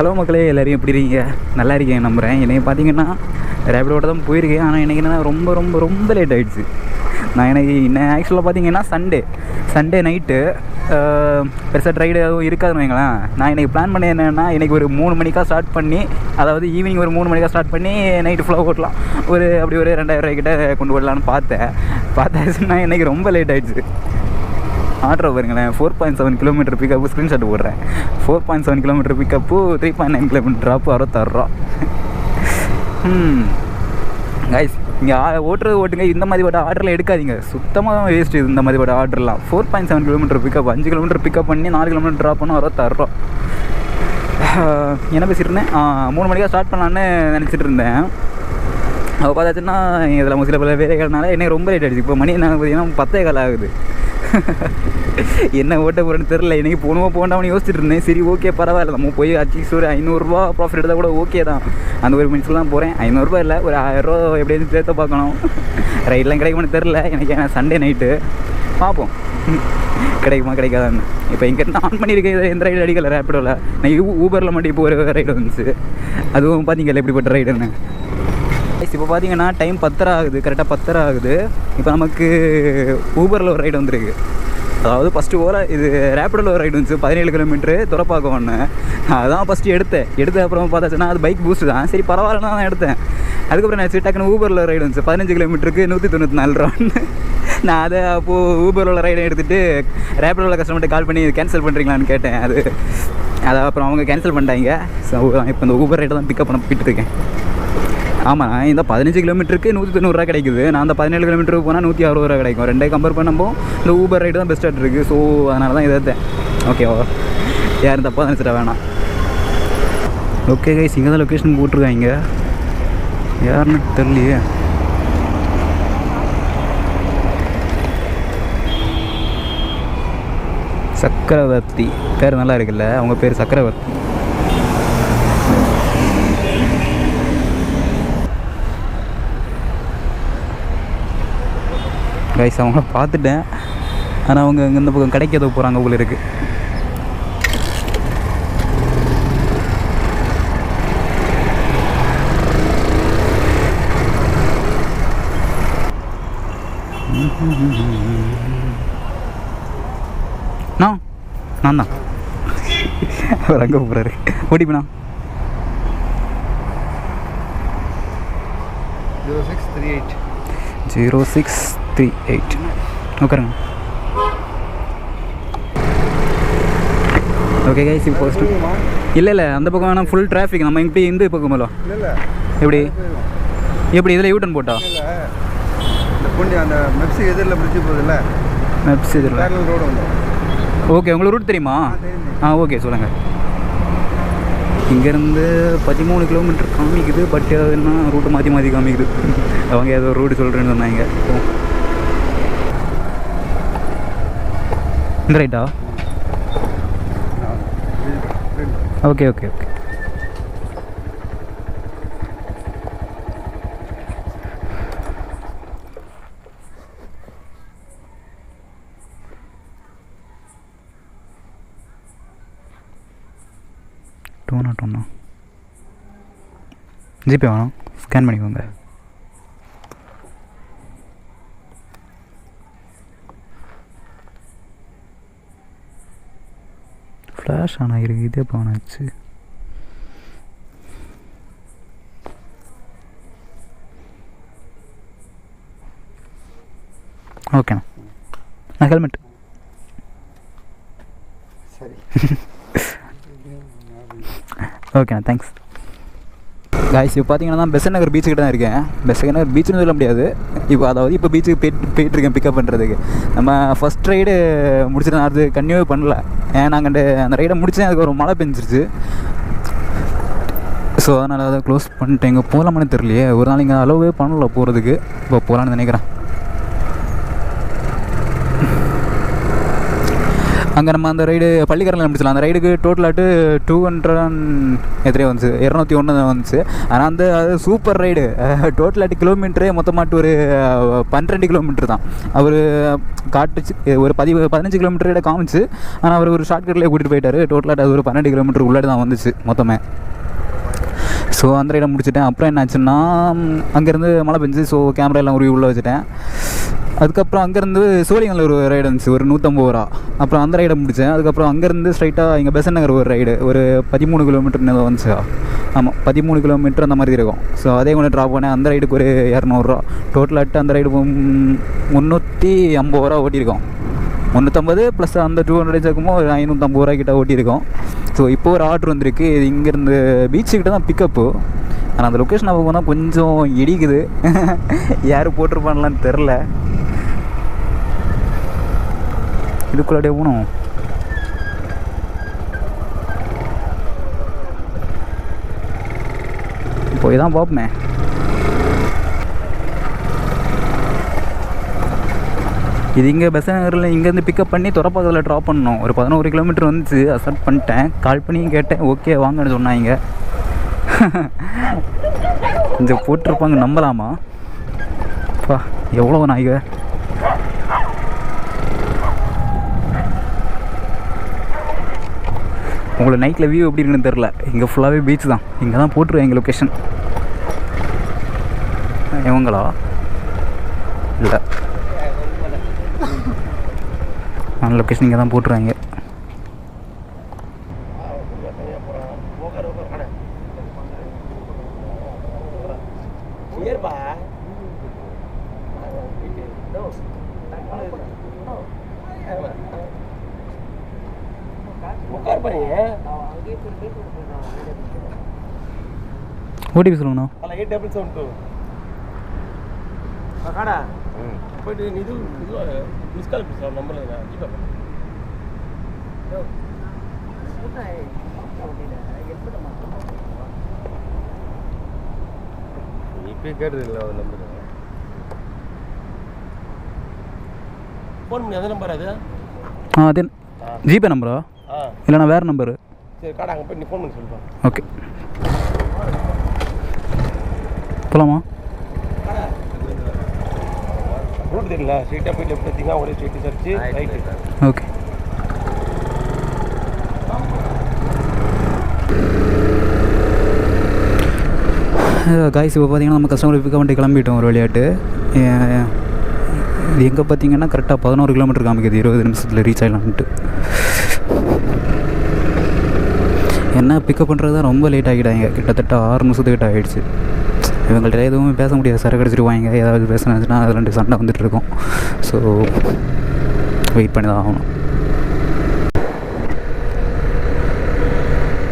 Hello மக்களே, எல்லோரும் எப்படி இருக்கீங்க? நல்லா இருக்கேன் நம்புகிறேன். எனக்கு பார்த்தீங்கன்னா ரேபிடோட தான் போயிருக்கேன். ஆனால் எனக்கு என்ன ரொம்ப ரொம்ப ரொம்ப லேட் ஆகிடுச்சு. எனக்கு இன்னும் ஆக்சுவலாக பார்த்தீங்கன்னா சண்டே நைட்டு பெருசாக ட்ரைடு எதுவும் இருக்காதுன்னு வைங்களேன். நான் எனக்கு பிளான் பண்ணி என்னென்னா, எனக்கு ஒரு 3 மணிக்காக ஸ்டார்ட் பண்ணி, அதாவது ஈவினிங் ஒரு 3 மணிக்காக ஸ்டார்ட் பண்ணி நைட்டு ஃபுல்லாக ஓட்டலாம், ஒரு 2000 கிட்ட கொண்டு வரலான்னு பார்த்தாச்சுன்னா எனக்கு ரொம்ப லேட் ஆகிடுச்சு. ஆர்டரை பாருங்களேன், 4.7 கிலோமீட்டர் பிக்கப்பு, ஸ்க்ரீன்ஷாட் போடுறேன். 4.7 கிலோமீட்டர் பிக்கப்பு, 3.9 கிலோமீட்டர் ட்ராப்பு, 66 ரூபா. கைஸ், இங்கே ஓட்டுங்க. இந்த மாதிரி பட்ட ஆர்டரில் எடுக்காதீங்க, சுத்தமாக வேஸ்ட்டு இந்த மாதிரி பட்ட ஆர்டர்லாம். 4.7 கிலோமீட்டர் பிக்கப், 5 கிலோமீட்டர் பிக்கப் பண்ணி 4 கிலோமீட்டர் ட்ராப் பண்ணி 66 ரூபா. என்ன பேசிட்டு இருந்தேன்? 3 மணிக்காக ஸ்டார்ட் பண்ணலான்னு நினச்சிட்டு இருந்தேன். அவள் பார்த்தாச்சுன்னா இதில் சில பல வேலைகள்னால எனக்கு ரொம்ப லேட் ஆகிடுச்சு. இப்போ மணி என்ன பார்த்தீங்கன்னா 10:15 ஆகுது. என்ன ஓட்ட போகிறேன்னு தெரில. எனக்கு போகண்டாமனு யோசிச்சுட்டு இருந்தேன். சரி, ஓகே, பரவாயில்ல, நம்ம போய் அட்லீஸ்ட் ஒரு 500 ரூபா ப்ராஃபிட் எடுத்தால் கூட ஓகே தான். அந்த ஒரு மினிட்ஸில் தான் போகிறேன். 500 ரூபா இல்லை, ஒரு 1000 ரூபா எப்படியாவது சேர்த்த பார்க்கணும். ரைட்லாம் கிடைக்குமான்னு தெரில எனக்கு. ஏன்னா சண்டே நைட்டு பார்ப்போம் கிடைக்குமா கிடைக்காதான்னு. இப்போ இங்கேருந்து ஆன் பண்ணியிருக்கேன். எந்த ரைடு அடிக்கலை ரேப்பிடோவில். நான் ஊபரில் மட்டும் இப்போ ஒரு ரைடு வந்துச்சு. அதுவும் பார்த்தீங்கல்ல எப்படிப்பட்ட ரைடுன்னு. இப்போ பார்த்தீங்கன்னா டைம் 10:30 ஆகுது, கரெக்டாக 10:30 ஆகுது. இப்போ நமக்கு ஊபரில் ஒரு ரைடு வந்துருக்கு. அதாவது ஃபஸ்ட்டு இது ரேப்பிடோவில் ஒரு ரைடு வந்துச்சு, 17 கிலோமீட்ரு துறப்பாக்கம் ஒன்று. அதான் ஃபஸ்ட்டு எடுத்த அப்புறம் பார்த்தாச்சுன்னா அது பைக் பூஸ்ட் தான். சரி, பரவாயில்லன்னு தான் எடுத்தேன். அதுக்கப்புறம் நான் டக்குன்னு ஊபரில் ரைடு வந்துச்சு, 15 கிலோமீட்டருக்கு 194 ரூபான்னு. நான் அதை அப்போது ஊபரில் ரைடை எடுத்துகிட்டு ரேப்பிடோவில் கஸ்டமர்கிட்ட கால் பண்ணி கேன்சல் பண்ணுறீங்களான்னு கேட்டேன். அதை அப்புறம் அவங்க கேன்சல் பண்ணிட்டாங்க. ஸோ இப்போ இந்த ஊபர் ரைடை தான் பிக்கப் பண்ண போயிட்டுருக்கேன். ஆமாம், இந்த 15 கிலோமீட்டருக்கு 190 ரூபா கிடைக்குது. நான் அந்த 17 கிலோமீட்டருக்கு போனால் 160 ரூபா கிடைக்கும். ரெண்டே கம்பேர் பண்ணும்போது இந்த ஊபர் ரைடு தான் பெஸ்ட்டாக இருக்குது. ஸோ அதனால தான் இதை எடுத்தேன். ஓகேவா? யாரும் தப்பாக நினச்சிட வேணாம். ஓகே கைஸ், இங்கே தான் லொக்கேஷன் போட்டிருக்காங்க. யாருன்னு தெரியலையே. சக்கரவர்த்தி பேர் நல்லா இருக்குல்ல, அவங்க பேர் சக்கரவர்த்தி. கைஸ், அவங்கள பார்த்துட்டேன். ஆனால் அவங்க அங்கே இந்த பக்கம் கடைக்கு எதோ போகிறாங்க போல இருக்குது. நான் தான் அவர் அங்கே போகிறாரு. ஓடிப்பண்ணா. 0638 உட்காருங்க. ஓகே கைஸ், இப்போ இல்லை அந்த பக்கம் வேணால் ஃபுல் டிராஃபிக். நம்ம இப்படி இந்த பக்கம் போகலாம். எப்படி இதில் யூட்டன் போட்டா அந்த மெப்சி எதிரில் பிடிச்சி போகுதுல்ல, மெப்சி எதிரில் ரோடு வந்து. ஓகே, உங்களுக்கு ரூட் தெரியுமா? ஓகே, சொல்லுங்கள். இங்கேருந்து 13 கிலோமீட்டர் காமிக்குது. பட் என்ன ரூட்டு மாற்றி காமிக்குது. அவங்க ஏதோ ரூட்டு சொல்கிறேன்னு சொன்னாங்க. இந்த ரைட்டா? ஓகே. டோனா ஜிபே வேணும், ஸ்கேன் பண்ணிக்கோங்க. ஃப்ளாஷ் ஆனால் இருக்குது. இதே போனாச்சு. ஓகேண்ணா, நான் ஹெல்மெட். சரி, ஓகேண்ணா, தேங்க்ஸ். காய்ஸ், இப்போ பார்த்தீங்கன்னா பெசன்ட் நகர் பீச்சுக்கிட்ட தான் இருக்கேன். பெசன்ட் நகர் பீச்சுன்னு சொல்ல முடியாது. இப்போ பீச்சுக்கு போயிட்டுருக்கேன் பிக்கப் பண்ணுறதுக்கு. நம்ம ஃபஸ்ட் ரைடு முடிச்சுட்டு நான் அது கன்டினியூ பண்ணல. நாங்கள் அந்த ரைடை முடிச்சேன். அதுக்கு ஒரு மழை பெஞ்சிருச்சு. ஸோ அதனால் அதை க்ளோஸ் பண்ணிட்டேன். இங்கே போகலாமான்னு தெரியலையே. ஒரு நாள் இங்கே அலோவே பண்ணல போகிறதுக்கு. இப்போ போகலான்னு நினைக்கிறேன். அங்கே நம்ம அந்த ரைடு பள்ளிக்கரணில் முடிச்சலாம். அந்த ரைடுக்கு டோட்டலாட்டு 200 எத்தனையோ வந்துச்சு, 201 வந்துச்சு. ஆனால் அது சூப்பர் ரைடு. டோட்டலாட்டு கிலோமீட்டரே மொத்தமாட்டு ஒரு 12 கிலோமீட்டர் தான். அவர் காட்டுச்சு ஒரு 15 கிலோமீட்டர் காமிச்சு. ஆனால் அவர் ஒரு ஷார்ட்கட்லேயே கூட்டிகிட்டு போயிட்டார். டோட்டலாட்டு அது ஒரு 12 கிலோமீட்டர் உள்ளாடி தான் வந்துச்சு மொத்தமே. ஸோ அந்த ரைடை முடிச்சுட்டேன். அப்புறம் என்னாச்சுன்னா அங்கேருந்து மழை பெஞ்சு. ஸோ கேமரா எல்லாம் உருவி உள்ளே வச்சுட்டேன். அதுக்கப்புறம் அங்கேருந்து சோழிங்கல்ல ஒரு ரைடு இருந்துச்சு, ஒரு 150 ரூபா. அப்புறம் அந்த ரைடை முடித்தேன். அதுக்கப்புறம் அங்கேருந்து ஸ்ட்ரைட்டாக இங்கே பெசன்ட் நகர் ஒரு ரைடு, ஒரு 13 கிலோமீட்டர்னு வந்துச்சா. ஆமாம், 13 கிலோமீட்டர் அந்த மாதிரி இருக்கும். ஸோ அதே கொண்டு ட்ராப் பண்ணேன். அந்த ரைடுக்கு ஒரு 200 ரூபா. டோட்டலாட்டு அந்த ரைடு 350 ரூபா ஓட்டியிருக்கோம். 350 ப்ளஸ் அந்த 200 சேர்க்குமோ ஒரு 550 ரூபா கிட்ட ஓட்டியிருக்கோம். ஸோ இப்போ ஒரு ஆர்டர் வந்திருக்கு. இது இங்கேருந்து பீச்சுக்கிட்ட தான் பிக்கப்பு. ஆனால் அந்த லொக்கேஷன் அப்போ தான் கொஞ்சம் இடிக்குது. யார் போட்டிருப்பான்லான்னு தெரில. இதுக்குள்ளாடியே போகணும். போய் தான் பார்ப்போமே. இது இங்கே பெசன்ட் நகரில் இங்கேருந்து பிக்கப் பண்ணி துறப்பாக்கத்தில் ட்ராப் பண்ணணும். ஒரு 11 கிலோமீட்டர் வந்துச்சு. அசப்ட் பண்ணிட்டேன். கால் பண்ணி கேட்டேன், ஓகே வாங்கன்னு சொன்னாங்க. கொஞ்சம் போட்டிருப்பாங்க, நம்பலாமா? பா எவ்வளோ நாய்க. உங்களுக்கு நைட்டில் வியூ எப்படி இருக்குன்னு தெரில. இங்கே ஃபுல்லாகவே பீச் தான். இங்கே தான் போட்டுருவேன் எங்கள் லொக்கேஷன். இவங்களா இல்லை, அந்த லொக்கேஷன் இங்கே தான் போட்டுருவாங்க. ஓடிபி சொல்லுங்கண்ணா. போயிட்டு இது மிஸ் கால் பேசுகிறோம் நம்பல இப்போ கேட்டுருங்களா ஒரு நம்பர் ஃபோன் பண்ணி அந்த நம்பர் அது அது ஜிபே நம்பரா இல்லைண்ணா வேறு நம்பரு? சரி காடா அங்கே போய் நீ ஃபோன் பண்ணி சொல்லுப்பா. ஓகே போகலாமா? ரூட் தெரியல, ஸ்ட்ரெயிட்டாக போய் லெஃப்ட் எடுத்தீங்கன்னா ஒரே straight church right. Okay guys, இப்போ பார்த்தீங்கன்னா நம்ம கஸ்டமர் பிக்கப் பண்ணிட்டு கிளம்பிட்டோம் ஒரு விளையாட்டு. இது எங்கே பார்த்தீங்கன்னா கரெக்டாக 11 கிலோமீட்டர் காமிக்குது. 20 நிமிஷத்தில் ரீச் ஆகிடலான்ட்டு. என்ன பிக்கப் பண்ணுறது தான் ரொம்ப லேட் ஆகிட்டாங்க. கிட்டத்தட்ட 6 நிமிஷத்துக்கிட்ட ஆகிடுச்சு. இவங்கள்ட்ட எதுவும் பேச முடியாது, சரக்கு அடிச்சிருவாங்க. ஏதாவது பேசினாச்சுன்னா அது 2 சண்டை வந்துட்டுருக்கோம். ஸோ வெயிட் பண்ணி தான் ஆகணும்.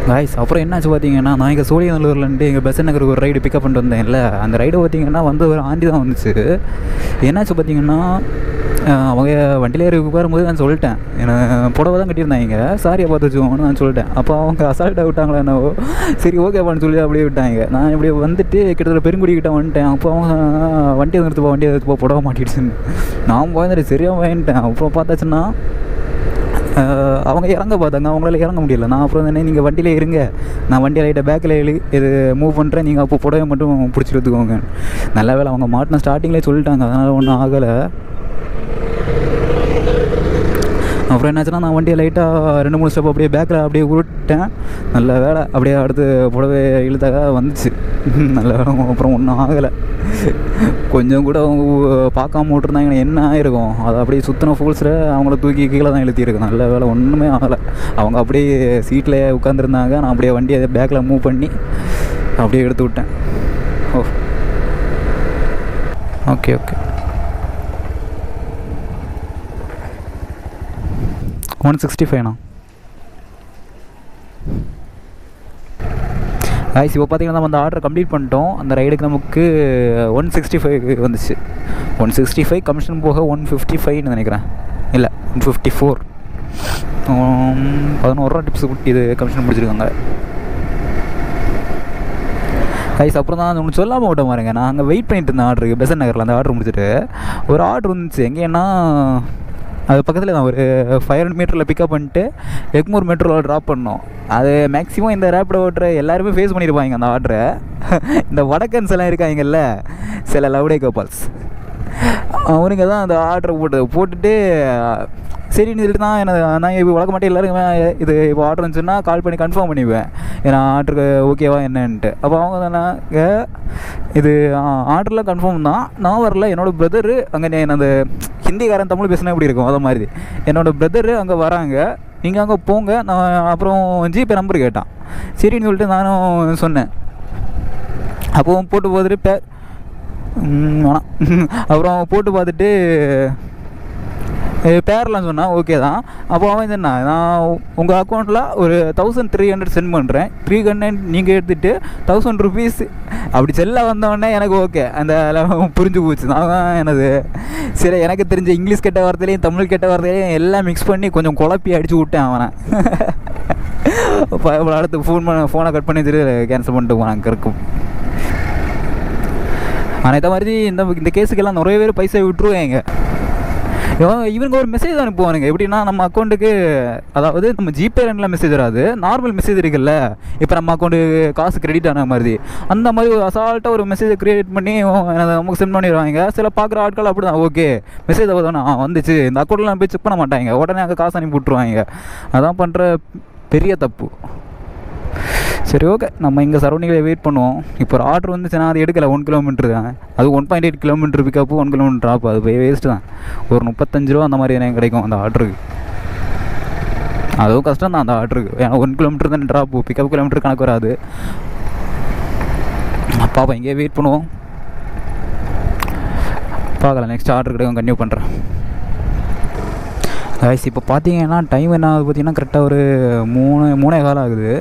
காய்ஸ் அப்புறம் என்னாச்சு பார்த்தீங்கன்னா, நான் இங்கே சோழியநல்லூர்லேருந்து எங்கள் பெசன்ட் நகருக்கு ஒரு ரைடு பிக்கப் பண்ணிட்டு வந்தேன்ல. அந்த ரைடு பார்த்தீங்கன்னா வந்து ஒரு ஆண்டி தான் வந்துச்சு. என்னாச்சு பார்த்தீங்கன்னா, அவங்க வண்டியில் ஏறி உட்காரும்போது நான் சொல்லிட்டேன், எனக்கு புடவை தான் கட்டியிருந்தாங்க, சாரியை பார்த்து வச்சுக்கோங்கன்னு நான் சொல்லிட்டேன். அப்போ அவங்க அசால்ட்டாக விட்டாங்களா என்னவோ, சரி ஓகேப்பான்னு சொல்லி அப்படியே விட்டாங்க. நான் இப்படி வந்துட்டு கிட்டத்தட்ட பெருங்குடிக்கிட்ட வந்துட்டேன். அப்போ அவங்க வண்டியை நிறுத்துப்போ புடவை மாட்டிடுச்சுன்னு நான் போய் சரியாக வாங்கிட்டேன். அப்புறம் பார்த்தாச்சுன்னா அவங்க இறங்க பார்த்தாங்க, அவங்களால இறங்க முடியல. நான் அப்புறம் தானே நீங்கள் வண்டியில் இருங்க, நான் வண்டியில் லைட்டாக பேக்கில் இது மூவ் பண்ணுறேன், நீங்கள் அப்போ புடவை மட்டும் பிடிச்சிட்டு எடுத்துக்கோங்க. நல்ல வேலை அவங்க மாட்டின ஸ்டார்டிங்லேயே சொல்லிட்டாங்க, அதனால் ஒன்றும் ஆகலை. அப்புறம் என்னாச்சுன்னா நான் வண்டியை லைட்டாக 2-3 ஸ்டெப் அப்படியே பேக்கில் அப்படியே உருட்டேன். நல்ல வேலை அப்படியே அடுத்து புடவை இழுத்தாக வந்துச்சு. நல்ல வேலை அப்புறம் ஒன்றும் ஆகலை. கொஞ்சம் கூட அவங்க பார்க்காம விட்டுருந்தாங்கன்னா என்ன ஆகிருக்கும். அதை அப்படியே சுற்றின ஃபோல்ஸில் அவங்கள தூக்கி கீழே தான் இழுத்திருக்கும். நல்ல வேலை ஒன்றுமே ஆகலை. அவங்க அப்படியே சீட்டில் உட்காந்துருந்தாங்க. நான் அப்படியே வண்டியை பேக்கில் மூவ் பண்ணி அப்படியே எடுத்து விட்டேன். ஓ ஓகே ஓகே 165ண்ணா. காய்ஸ் இப்போ பார்த்தீங்கன்னா நம்ம அந்த ஆர்டரை கம்ப்ளீட் பண்ணிட்டோம். அந்த ரைடுக்கு நமக்கு 165 வந்துச்சு. 165 கமிஷன் போக 155ன்னு நினைக்கிறேன். இல்லை 154. 11 ரூபா டிப்ஸ் கொடுத்து இது கமிஷன் முடிச்சிருக்காங்க. கைஸ் அப்புறம் தான் ஒன்று சொல்லாமல் விட்ட பாருங்க, நான் அங்கே வெயிட் பண்ணிட்டு இருந்தேன் ஆர்டருக்கு பெசன்ட் நகரில். அந்த ஆர்டர் முடிச்சுட்டு ஒரு ஆர்டர் வந்துச்சு. எங்கேன்னா அது பக்கத்தில் தான் ஒரு 500 மீட்டரில் பிக்கப் பண்ணிட்டு எக்மூர் மெட்ரோவில் ட்ராப் பண்ணோம். அது மேக்ஸிமம் இந்த ரேப்பிடோ ஓட்டுற எல்லாருமே ஃபேஸ் பண்ணியிருப்பாங்க அந்த ஆர்டரை. இந்த வடக்கன்ஸ் எல்லாம் இருக்காங்கல்ல சில லவ்டே கப்பல்ஸ், அவனுங்க தான் அந்த ஆர்டரை போட்டுட்டு சரின்னு சொல்லிட்டு தான் நான் இப்போ வழக்க மாட்டேன் எல்லாருக்குமே இது இப்போ ஆர்டர் இருந்துச்சுன்னா கால் பண்ணி கன்ஃபார்ம் பண்ணிக்குவேன் ஏன்னா ஆர்டருக்கு ஓகேவா என்னன்ட்டு. அப்போ அவங்க தானே இது ஆர்டர்லாம் கன்ஃபார்ம் தான், நான் வரல, என்னோடய பிரதரு அங்கே அந்த ஹிந்திக்காரன் தமிழ் பேசினா எப்படி இருக்கும் அதை மாதிரி என்னோடய பிரதரு அங்கே வராங்க, நீங்கள் அங்கே போங்க, நான் அப்புறம் ஜிபே நம்பர் கேட்டான். சரின்னு சொல்லிட்டு நானும் சொன்னேன். அப்போவும் போட்டு பார்த்துட்டு வேணாம் அப்புறம் போட்டு பார்த்துட்டு பேர்லாம் சொன்னால் ஓகே தான். அப்போ அவன் என்ன, நான் உங்கள் அக்கௌண்ட்டில் ஒரு 1300 சென்ட் பண்ணுறேன், 300 நீங்கள் எடுத்துகிட்டு 1000 ருபீஸ் அப்படி செல்ல வந்தவொடனே எனக்கு ஓகே அந்த புரிஞ்சு போச்சு. நான் எனது சரி எனக்கு தெரிஞ்ச இங்கிலீஷ் கெட்ட வார்த்தையிலையும் தமிழ் கெட்ட வார்த்தையிலையும் எல்லாம் மிக்ஸ் பண்ணி கொஞ்சம் குழப்பி அடித்து விட்டேன் அவனை. அடுத்து ஃபோனை கட் பண்ணி கேன்சல் பண்ணிட்டு போனான் கருக்கும். ஆனால் இந்த மாதிரி இந்த கேஸுக்கெல்லாம் நிறைய பேர் பைசா விட்டுருவாங்க. இவங்க ஒரு மெசேஜ் அனுப்புவானுங்க எப்படின்னா நம்ம அக்கௌண்ட்டுக்கு, அதாவது நம்ம ஜிபே ரெண்டில் மெசேஜ் வராது, நார்மல் மெசேஜ் இருக்குல்ல, இப்போ நம்ம அக்கௌண்ட்டுக்கு காசு கிரெடிட் ஆன மாதிரி அந்த மாதிரி ஒரு அசால்ட்டாக ஒரு மெசேஜை க்ரியேட் பண்ணி நமக்கு சென்ட் பண்ணிடுவாங்க. சில பார்க்குற ஆட்கள் அப்படி தான், ஓகே மெசேஜ் வந்துச்சு இந்த அக்கௌண்ட்டில் போய் செக் பண்ண மாட்டாங்க, உடனே அங்கே காசு அனுப்பி விட்ருவாங்க. அதான் பண்ணுற பெரிய தப்பு. சரி ஓகே, நம்ம இங்கே சரௌண்டிங்கில் வெயிட் பண்ணுவோம். இப்போ ஒரு ஆர்டர் வந்துச்சுன்னா அது எடுக்கலை, 1 கிலோமீட்டர் தான், அது 1.8 கிலோமீட்டர் பிக்கப்பு, 1 கிலோமீட்டர் ட்ராப், அது போய் வேஸ்ட்டு தான். ஒரு 35 ரூபா அந்த மாதிரி எனக்கு கிடைக்கும் அந்த ஆர்டருக்கு. அதுவும் கஷ்டம் தான் அந்த ஆர்டருக்கு, ஏன்னா 1 கிலோமீட்டர் தான் ட்ராப்பு, பிக்கப் கிலோமீட்டர் கணக்கு வராது. பாப்பா இங்கே வெயிட் பண்ணுவோம், பார்க்கலாம் நெக்ஸ்ட் ஆர்டர் கிடைக்கும், கன்டினியூ பண்ணுறேன். கைஸ் இப்போ பார்த்தீங்கன்னா டைம் என்ன ஆகுது பார்த்தீங்கன்னா கரெக்டாக ஒரு 3:15 ஆகுது.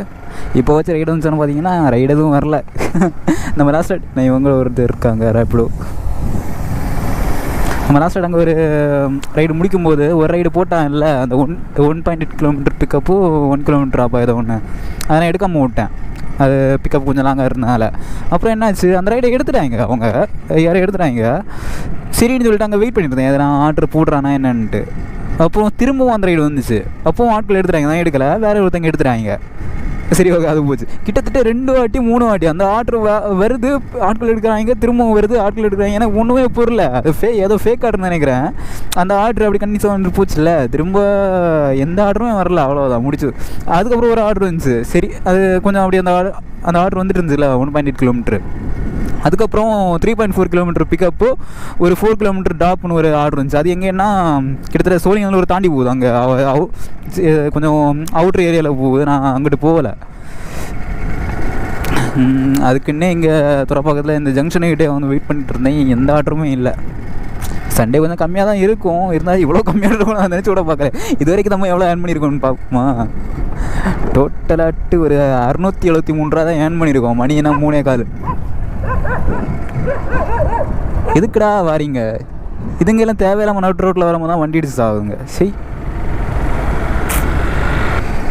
இப்போ வச்சு ரைடு வந்துச்சுன்னு பார்த்தீங்கன்னா ரைடு எதுவும் வரல. நம்ம லாஸ்ட் நான் இவங்க ஒருத்தர் இருக்காங்க ரேப்பிடோ, நம்ம லாஸ்ட் அங்கே ஒரு ரைடு முடிக்கும்போது ஒரு ரைடு போட்டான் இல்லை, அந்த 1.8 கிலோமீட்டர் பிக்கப்பு 1 கிலோமீட்டர் ஆப்பா ஏதோ ஒன்று, அதனால் எடுக்காமல் விட்டேன். அது பிக்கப் கொஞ்சம் லாங்காக இருந்தனால. அப்புறம் என்னாச்சு, அந்த ரைடை எடுத்துட்டாங்க, அவங்க யாரும் எடுத்துட்டாங்க. சரின்னு சொல்லிட்டு அங்கே வெயிட் பண்ணிட்டு இருந்தேன், எதனா ஆர்டர் போடுறானா என்னன்ட்டு. அப்புறம் திரும்பவும் அந்த ரைடு வந்துச்சு, அப்போவும் ஆட்கள் எடுத்துட்டாங்க, நான் எடுக்கலை, வேறு ஒருத்தங்க எடுத்துட்டாங்க. சரி ஓகே அது போச்சு. கிட்டத்தட்ட 2 வாட்டி 3 வாட்டி அந்த ஆர்டர் வருது, ஆட்கள் எடுக்கிறாங்க, திரும்பவும் வருது, ஆட்கள் எடுக்கிறாங்க. எனக்கு ஒன்றுமே பொருள், அது ஏதோ ஃபேக் ஆர்டர்னு நினைக்கிறேன். அந்த ஆர்டர் அப்படி கண்டிப்பாக வந்து போச்சுல்ல, திரும்ப எந்த ஆர்டருமே வரல, அவ்வளோதான் முடிச்சு. அதுக்கப்புறம் ஒரு ஆர்டர் வந்துச்சு, சரி அது கொஞ்சம் அப்படி அந்த ஆர்டர் வந்துட்டு இருந்துச்சுல்ல 1.8 கிலோமீட்டர். அதுக்கப்புறம் 3.4 கிலோமீட்டர் பிக்கப்பு, ஒரு 4 கிலோமீட்டர் ட்ராப்னு ஒரு ஆர்டர் இருந்துச்சு. அது எங்கேன்னா கிட்டத்தட்ட சோழிங்கநல்லூர் ஒரு தாண்டி போகுது, அங்கே கொஞ்சம் அவுட்ரு ஏரியாவில் போகுது, நான் அங்கிட்டு போகலை. அதுக்குன்னே இங்கே துறப்பாக்கத்தில் இந்த ஜங்ஷனுக்கிட்டே வந்து வெயிட் பண்ணிட்டு இருந்தேன், எந்த ஆர்டருமே இல்லை. சண்டே கொஞ்சம் கம்மியாக தான் இருக்கும், இருந்தாலும் இவ்வளோ கம்மியாக இருக்கும் நான் நினச்சி கூட பார்க்குறேன். இது வரைக்கும் நம்ம எவ்வளோ ஏர்ன் பண்ணியிருக்கோம்னு பார்ப்போமா. டோட்டலாட்டு ஒரு 673 ரூபா தான் ஏர்ன் பண்ணியிருக்கோம், மணி என்ன 3:15. எதுக்குடா வாரீங்க, இதுங்கெல்லாம் தேவையில்லாமல் நட்டு ரோட்டில் வரும்போது தான் வண்டி அடிச்சு ஆகுங்க. சரி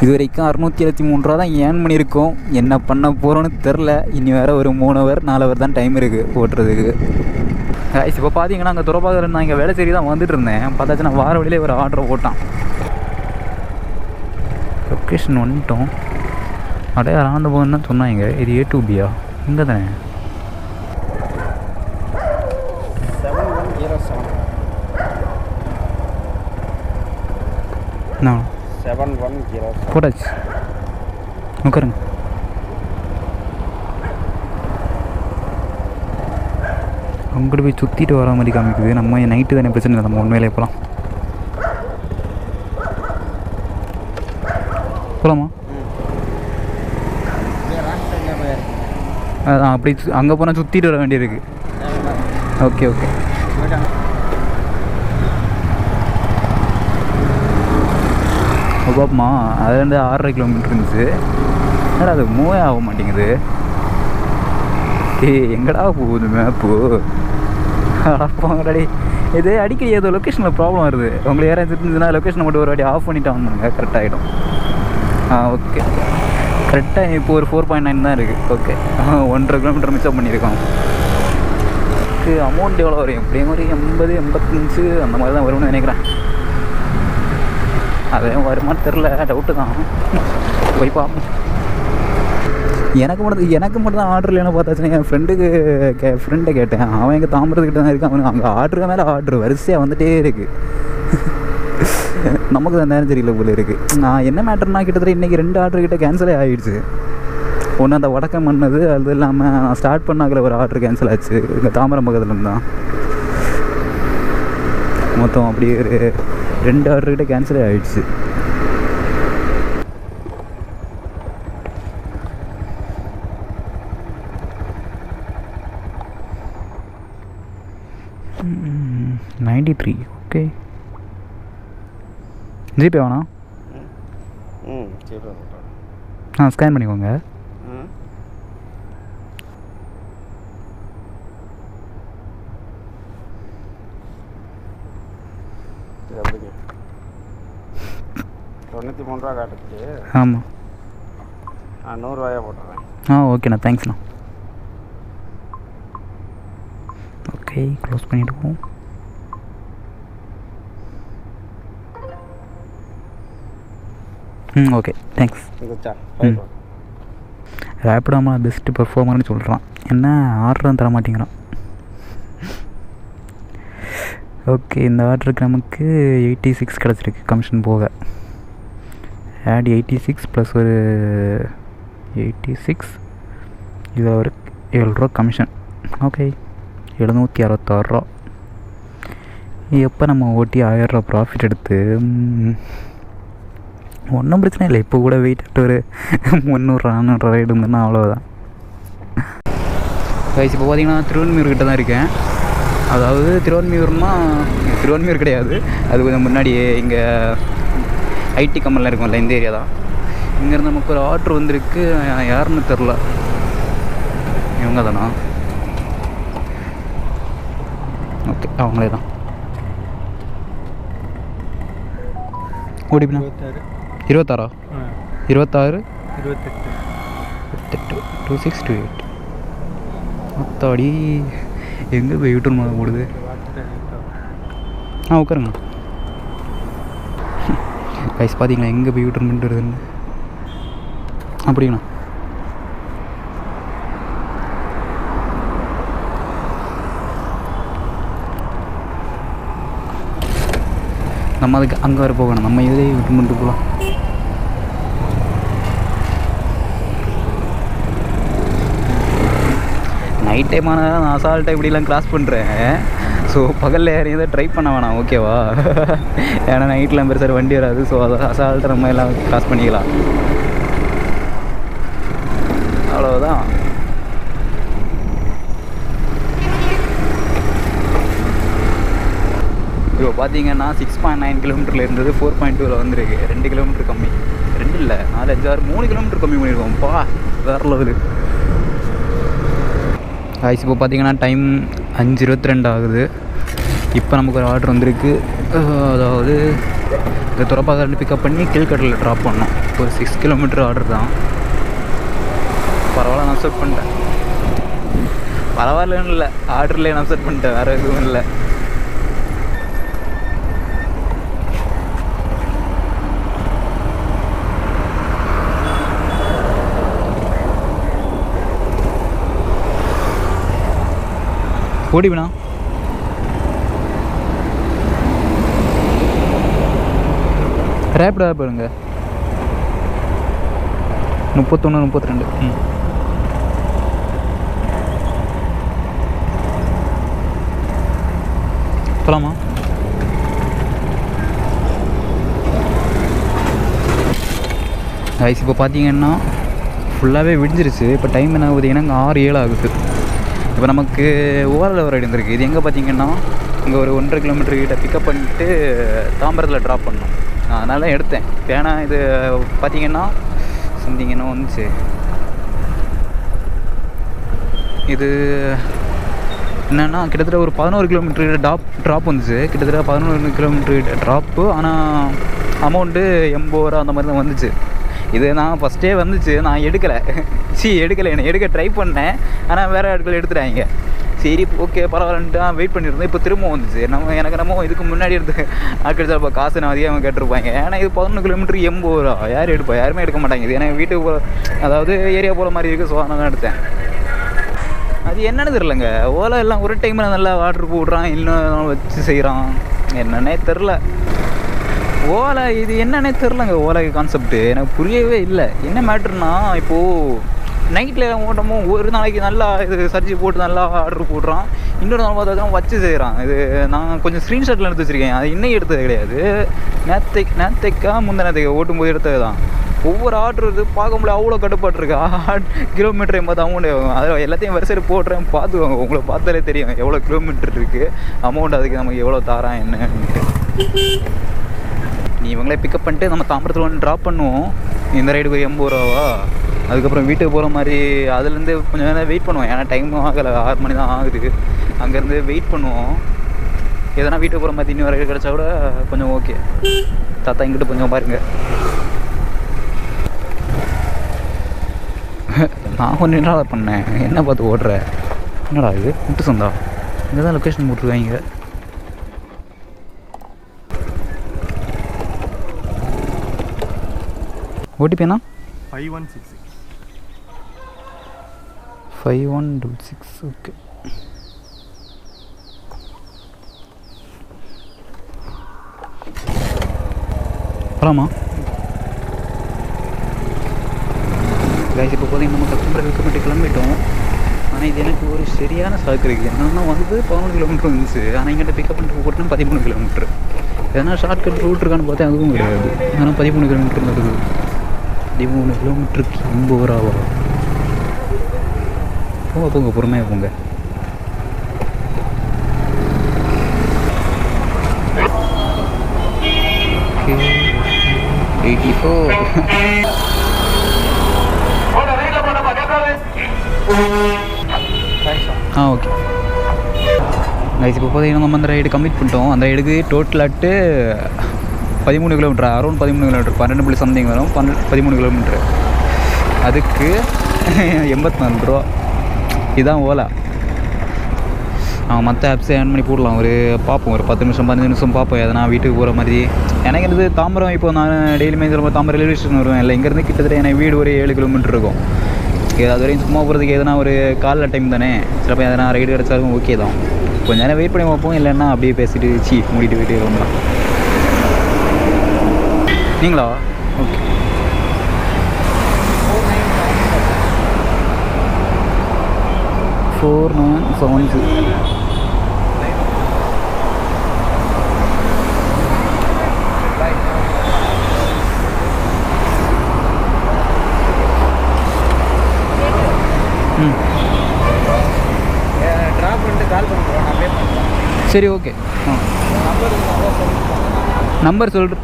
இது வரைக்கும் 673 ரூபா தான் ஏர்ன் பண்ணியிருக்கோம், என்ன பண்ண போகிறோன்னு தெரில. இனி வேறு ஒரு 3 ஹவர் 4 ஹவர் தான் டைம் இருக்குது ஓட்டுறதுக்கு. இப்போ பார்த்தீங்கன்னா அங்கே துறப்பாக நான் இங்கே வேலை சரி தான் வந்துட்டு இருந்தேன், பார்த்தாச்சுன்னா வார வழியிலே ஒரு ஆர்டர் போட்டான். லொக்கேஷன் வந்துட்டோம், அடையா ஆண்டு போகணுன்னு தான் சொன்னாங்க. இது A2Bயா, இங்கே தானே? 7107 போட்டாச்சு, உட்காருங்க. அங்கிட்டு போய் சுற்றிட்டு வர மாதிரி காமிக்குது. நம்ம நைட்டு தானே, பிரச்சனை இல்லை, நம்ம உண்மையிலே போகலாம். போகலாமா? அதான் அப்படி அங்கே போனால் சுற்றிட்டு வர வேண்டியிருக்கு. ஓகே ஓகே பாப்பமா, அதுலேருந்து 6.5 கிலோமீட்டர் இருந்துச்சு. என்னடா அது மூவே ஆக மாட்டேங்குது. எங்கடா போகுது மேப்பு? அடப்பாங்கடாடி, இது அடிக்கடி ஏதோ லொக்கேஷனில் ப்ராப்ளம் வருது. உங்களுக்கு யாராவது இருந்துச்சுன்னா லொக்கேஷனை மட்டும் ஒரு வாட்டி ஆஃப் பண்ணிவிட்டு வந்துடுங்க, கரெக்டாகிடும். ஓகே கரெக்டாக இப்போ ஒரு 4.9 தான் இருக்குது. ஓகே 1.5 கிலோமீட்டர் மிஸ்அப் பண்ணியிருக்கோம். அமௌண்ட் எவ்வளோ வரும்? எப்படியும் ஒரு 80-85 அந்த மாதிரி தான் வரும்னு நினைக்கிறேன். அதே வருமானு தெரில, டவுட்டு தான். போய் பார்ப்போம். எனக்கு மட்டும் தான் ஆர்டர் இல்லைன்னு பார்த்தாச்சுன்னா என் ஃப்ரெண்டை கேட்டேன். அவன் எங்கள் தாம்பரத்துக்கிட்ட தான் இருக்கான். அவனுக்கு அங்கே ஆர்டருக்கு மேலே ஆர்டர் வரிசையாக வந்துகிட்டே இருக்குது. நமக்கு தான் நேரம் தெரியல போல இருக்குது. நான் என்ன மேட்டர்னா கிட்டத்தட்ட இன்றைக்கி 2 ஆர்டர் கிட்ட கேன்சலே ஆகிடுச்சு. ஒன்று அந்த வடக்கம் பண்ணது, அது இல்லாமல் நான் ஸ்டார்ட் பண்ணாக்கில் ஒரு ஆர்டர் கேன்சல் ஆச்சு இங்கே தாம்பரம் பக்கத்துலேருந்து தான். மொத்தம் அப்படியே ஒரு 2 ஆர்டர் கிட்ட கேன்சலே ஆகிடுச்சு. $93. ஓகே, ஜிபே வேணா? ஸ்கேன் பண்ணிக்கோங்க. $93 காட்டுச்சு. ஆமாம், நான் $100 போட்டுறேன். ஓகேண்ணா, தேங்க்ஸ்ண்ணா. ஓகே, க்ளோஸ் பண்ணிவிடுவோம். Okay, thanks. ரேப்பிடாமா பெஸ்ட்டு பெர்ஃபார்மர்னு சொல்கிறான். என்ன ஆர்டரும் தர மாட்டேங்கிறான். ஓகே, இந்த ஆர்டருக்கு நமக்கு 86 கிடச்சிருக்கு கமிஷன் போக. ஆட் 86 ப்ளஸ் ஒரு 86, இதில் ஒரு $7 கமிஷன். ஓகே, $766. எப்போ நம்ம ஓட்டி $1000 ப்ராஃபிட் எடுத்து ஒன்றும் பிரச்சனை இல்லை. இப்போ கூட வெயிட் ஒரு 300-400 ரைடு இருந்ததுன்னா அவ்வளோதான். கைஸ், இப்போ பார்த்தீங்கன்னா திருவன்மியூர் கிட்ட தான் இருக்கேன். அதாவது திருவன்மியூர் கிடையாது, அது கொஞ்சம் முன்னாடியே இங்கே ஐடி கம்பெனிலாம் இருக்கும்ல, இந்த ஏரியா தான். இங்கேருந்து நமக்கு ஒரு ஆர்டர் வந்திருக்கு. யாருன்னு தெரில, இவங்க தானா? ஓகே, அவங்களே தான். ஓடிப்பினா 26 26 28 2628. மொத்தாடி எங்கே போய் யூட்டன் மாதிரி ஓடுது. உட்காருங்க கைஸ். பார்த்தீங்களா எங்கே போய் யூட்டன் பண்ணிட்டு வருதுன்னு? அப்படிங்கண்ணா. நம்ம அதுக்கு அங்கே வர போகணும். நம்ம இதே யூட்டன் பண்ணிட்டு போகலாம். நைட் டைம் ஆனால் நான் அசால்ட்டாக இப்படிலாம் கிராஸ் பண்ணுறேன். ஸோ பகலில் யாரையும் தான் ட்ரை பண்ண வேணாம், ஓகேவா? ஏன்னா நைட்லாம் பெருசாக வண்டி வராது. ஸோ அதை அசால்ட்டாக நம்ம எல்லாம் கிராஸ் பண்ணிக்கலாம், அவ்வளோதான். இப்போ பார்த்தீங்கன்னா 6.9 கிலோமீட்டரில் இருந்தது 4.2 வந்துருக்கு. 2 கிலோமீட்டர் கம்மி. 2 இல்லை, 4 5 6 3 கிலோமீட்டர் கம்மி பண்ணியிருக்கோம்ப்பா. வேறு லெவலு. காய்ஸ், இப்போ பார்த்தீங்கன்னா டைம் 5:22 ஆகுது. இப்போ நமக்கு ஒரு ஆர்டர் வந்திருக்கு. அதாவது இந்த துறப்பாக பிக்கப் பண்ணி கீழ்கட்டில் ட்ராப் பண்ணோம். ஒரு 6 கிலோமீட்டர் ஆர்டர் தான். பரவாயில்ல, நான் அப்செட் பண்ணிட்டேன். பரவாயில்லன்னு இல்லை, ஆர்டர்லேயே நான் அப்செட் பண்ணிட்டேன், வேறு எதுவும் இல்லை. ஓடிவினா ரேப்பிடாக போடுங்க. 31 32. போலாமா? கைஸ், இப்போ பார்த்தீங்கன்னா ஃபுல்லாகவே விடிஞ்சிருச்சு. இப்போ டைம் என்ன ஆகுது? எனக்கு 6-7 ஆகுது. இப்போ நமக்கு ஓவரில் ஒரு ரைடு இருந்திருக்கு. இது எங்கே பார்த்தீங்கன்னா இங்கே ஒரு 1.5 கிலோமீட்டர் கிட்ட பிக்கப் பண்ணிட்டு தாம்பரத்தில் ட்ராப் பண்ணோம். நான் அதனால எடுத்தேன். ஏன்னா இது பார்த்தீங்கன்னா சம்திங் என்ன வந்துச்சு, இது என்னென்னா கிட்டத்தட்ட ஒரு 11 கிலோமீட்டர் ட்ராப் வந்துச்சு. கிட்டத்தட்ட 11 கிலோமீட்டர் ட்ராப்பு. ஆனால் அமௌண்ட்டு 80 ரூபா அந்த மாதிரி தான் வந்துச்சு. இது நான் ஃபஸ்ட்டே வந்துச்சு, நான் எடுக்கலை. என்னை எடுக்க ட்ரை பண்ணேன், ஆனால் வேறு ஆட்கள் எடுத்துட்டாங்க. சரி ஓகே பரவாயில்லன்ட்டு நான் வெயிட் பண்ணியிருந்தேன். இப்போ திரும்ப வந்துச்சு. எனக்கு இதுக்கு முன்னாடி இருந்து ஆட்கள் இப்போ காசு நான் அதிகமாக கேட்டிருப்பாங்க. ஏன்னா இது 11 கிலோமீட்டர் 80 ரூபா. யார் எடுப்பா? யாருமே எடுக்க மாட்டாங்க. இது எனக்கு வீட்டுக்கு அதாவது ஏரியா போகிற மாதிரி இருக்குது. ஸோ அதனால தான் எடுத்தேன். அது என்னன்னு தெரிலங்க, ஓலா எல்லாம் ஒரு டைமில் நல்லா வாட்டர் போடுறான், இன்னும் வச்சு செய்கிறான், என்னன்னே தெரில. ஓலா இது என்னன்னே தெரிலங்க. ஓலா கான்செப்ட்டு எனக்கு புரியவே இல்லை. என்ன மேட்ருன்னா, இப்போது நைட்டில் ஓட்டமும் ஒரு நாளைக்கு நல்லா இது சர்ஜி போட்டு நல்லா ஆர்டர் போடுறான், இன்னொரு நாள் பார்த்தா வச்சு செய்கிறான். இது நான் கொஞ்சம் ஸ்க்ரீன்ஷாட்டில் எடுத்து வச்சுருக்கேன். அது இன்னும் எடுத்தது கிடையாது. நேற்றைக்கா முந்தினத்துக்கு ஓட்டும்போது எடுத்தது தான். ஒவ்வொரு ஆர்டர் இது பார்க்க முடியல, அவ்வளோ கட்டுப்பாட்டுருக்கு. கிலோமீட்டர் பார்த்து அமௌண்ட் அதில் எல்லாத்தையும் வரிசையில் போடுறேன், பார்த்துக்கோங்க. உங்களை பார்த்தாலே தெரியும் எவ்வளோ கிலோமீட்டர் இருக்குது, அமௌண்ட் அதுக்கு நமக்கு எவ்வளோ தாரான் என்னன்ட்டு. நீ இவங்களே பிக்கப் பண்ணிட்டு நம்ம தாம்பரத்தில் ஒன்று ட்ராப் பண்ணுவோம். இந்த ரைடுக்கு 80 ரூபாவா. அதுக்கப்புறம் வீட்டுக்கு போகிற மாதிரி அதுலேருந்து கொஞ்சம் நேரம் வெயிட் பண்ணுவோம். ஏன்னா டைமும் ஆகலை, 6 மணி தான் ஆகுது. அங்கேருந்து வெயிட் பண்ணுவோம். எதனா வீட்டுக்கு போகிற மாதிரி இன்னும் ரைடு கிடச்சா கூட கொஞ்சம் ஓகே. தாத்தா இங்கிட்ட கொஞ்சம் பாருங்கள். நான் ஒன்று என்னடா பண்ணேன், என்ன பார்த்து ஓடுற? என்னடா இது முட்டு சொந்தா? இங்கே தான் லொக்கேஷன் போட்டுருக்காங்க. ஓடிபி என்ன? 5166. ஓகே. போகலாமா? கைஸ் இப்போ போதையும் நம்ம கஸ்டமர் வெல்கம் கிளம்பிட்டோம். ஆனால் இது எனக்கு ஒரு சரியான சாக்கு இருக்குது. என்னென்னா 11 கிலோமீட்டர் வந்துச்சு. ஆனால் இங்கிட்ட பிக்கப் பண்ணிட்டு போட்டோன்னா 13 கிலோமீட்டர். எதனா ஷார்ட்கட் ரூட் இருக்கான்னு பார்த்தா அதுவும் கிடையாது. ஆனால் 13 கிலோமீட்டர் இருக்குது. 13 கிலோமீட்டருக்கு 80 ரூபாவா? போங்க பொறுமையாக போங்க. ஓகே 84. ஓகே கைஸ், இப்போ பார்த்தீங்கன்னா நம்ம அந்த ரைடு கம்ப்ளீட் பண்ணிட்டோம். அந்த ரைடுக்கு total at 13 kilometre, around 13 kilometre, 12 something வரும். 13 கிலோமீட்டர். அதுக்கு 84 ரூபா. இதுதான் ஓலா. மற்ற ஆப்ஸை ஆன் பண்ணி போடலாம். பார்ப்போம், ஒரு 10 நிமிஷம் 15 நிமிஷம் பார்ப்போம். எதனா வீட்டுக்கு போகிற மாதிரி. எனக்கு இது தாம்பரம், இப்போ நான் டெய்லியுமே தாம்பரம் ரயில்வே ஸ்டேஷன் வருவேன். இல்லை இங்கேருந்து கிட்டத்தட்ட எனக்கு வீடு ஒரு 7 கிலோமீட்டர் இருக்கும். அது வரையும் சும்மா போகிறதுக்கு எதனா ஒரு காலைல டைம் தானே, சிலப்போ எதனா ரைடு கிடச்சாலும் ஓகே தான். கொஞ்சம் நேரம் வெயிட் பண்ணி பார்ப்போம். இல்லைன்னா அப்படியே பேசிட்டு மூடிட்டு போயிட்டு வரலாம். நீங்களா? ஓகே. ஃபோர் 9 ட்ராப் பண்ணிட்டு கால் பண்ணுறோம். நான் பே பண்ணுறேன். சரி ஓகே. நம்பர் சொல்கிற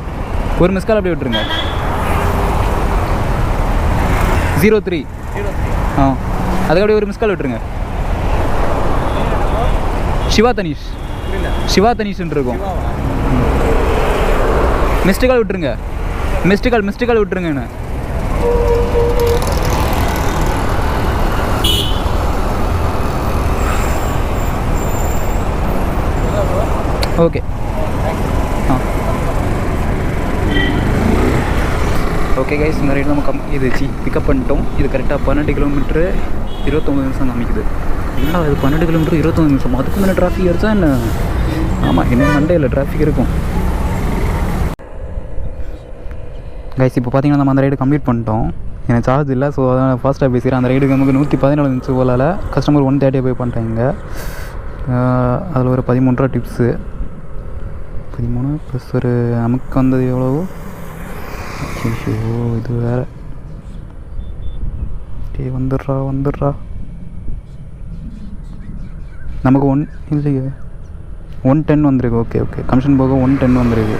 ஒரு மிஸ் கால் அப்படியே விட்டுருங்க. 03. அதுக்கு அப்படியே ஒரு மிஸ் கால் விட்டுருங்க. சிவா தனீஷ்ன்னு இருக்கும். மிஸ்டு கால் விட்டுருங்க. மிஸ்டு கால் விட்டுருங்கண்ணே. ஓகே. ஓகே கைஸ், இந்த ரைடு நம்ம பிக்கப் பண்ணிட்டோம். இது கரெக்டாக 12 கிலோமீட்ரு 29 நிமிஷம் காமிக்குது. என்னடா இது 12 கிலோமீட்டர் 29 நிமிஷம்? அதுக்கு முன்னே டிராஃபிக் எடுத்தா என்ன? ஆமாம், இன்னும் மண்டேயில் டிராஃபிக் இருக்கும். கைஸ் இப்போ பார்த்தீங்கன்னா நம்ம அந்த ரைடு கம்ப்ளீட் பண்ணிட்டோம். எனக்கு சார்ஜ் இல்லை, ஸோ அதான் ஃபாஸ்ட்டாக பேசுகிறேன். அந்த ரைடுக்கு நமக்கு 114 இருந்துச்சு ஓலாவில். கஸ்டமர் 130 போய் பண்ணிட்டாங்க. அதில் ஒரு 13 ரூபா டிப்ஸு. 13 ப்ளஸ் ஒரு நமக்கு வந்தது எவ்வளவோ. ஐயோ இது வேறு. வந்துடுறா. நமக்கு இல்லையே 110 வந்துருக்கு. ஓகே. கமிஷன் போக 110 வந்துருக்கு.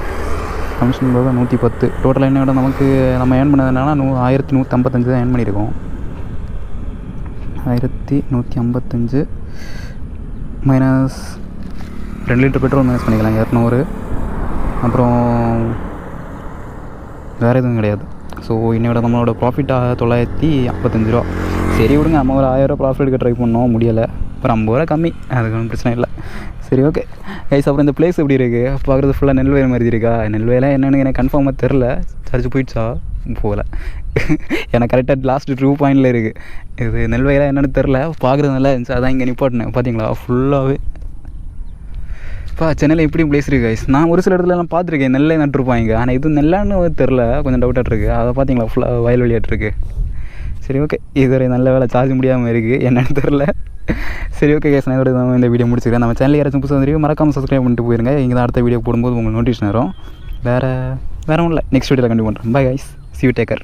கமிஷன் போக 110. டோட்டலாக என்ன விட நமக்கு நம்ம ஏர்ன் பண்ணது என்னன்னா 1155 தான் ஏர்ன் பண்ணியிருக்கோம். 1155 மைனஸ் 2 லிட்டர் பெட்ரோல் மைனஸ் பண்ணிக்கலாம் 200. அப்புறம் வேறு எதுவும் கிடையாது. ஸோ இன்னையோட நம்மளோட ப்ராஃபிட் 955 ரூபா. சரி விடுங்க, நம்ம ஒரு 1000 ரூபா ப்ராஃபிட் எடுக்க ட்ரை பண்ணோம், முடியலை. அப்புறம் 50 ரூபா கம்மி, அதுக்கு ஒன்றும் பிரச்சனை இல்லை. சரி ஓகே கைஸ். அப்புறம் இந்த பிளேஸ் எப்படி இருக்குது பார்க்குறது? ஃபுல்லாக நெல்வயல் மாதிரி இருக்கா? நெல்வயலாம் என்னென்னு எனக்கு கன்ஃபார்மாக தெரில. சர்ச்சு போயிடுச்சா? போகலை. எனக்கு கரெக்டாக லாஸ்ட் 2 பாயிண்டில் இருக்குது. இது நெல்வயலாம் என்னென்னு தெரில. பார்க்குறது நல்லா இருந்துச்சு, அதான் இங்கே நிப்பாட்டினேன். பார்த்தீங்களா ஃபுல்லாகவே. சென்னையில் இப்படி பிளேஸ் இருக்குது கைஸ். நான் ஒரு சில இடத்துலலாம் பார்த்துருக்கேன், நெல்லை நட்டுருப்பாங்க. ஆனால் இது நெல்லான்னு தெரில, கொஞ்சம் டவுட்டாக இருக்குது. அதை பார்த்தீங்களா ஃபுல்லாக வயல்வெளியாட்டிருக்கு. சரி ஓகே, இதுவரை நல்ல வேலை சார்ஜ் முடியாமல் இருக்குது, என்னென்னு தெரில. சரி ஓகே கைஸ், நான் இதோட நம்ம இந்த வீடியோ முடிச்சுக்கிறேன். நம்ம சேனல் யாராச்சும் புதுசாக வந்துருக்கு மறக்காமல் சப்ஸ்கிரைப் பண்ணிட்டு போயிருங்க. இங்கே தான் அடுத்த வீடியோ போடும்போது உங்களுக்கு நோட்டிஃபிகேஷன் வரும். வேறு ஒன்றும் இல்லை, நெக்ஸ்ட் வீடியோவில் கண்டிப்பாக பண்ணுறேன். Bye guys, see you, take care.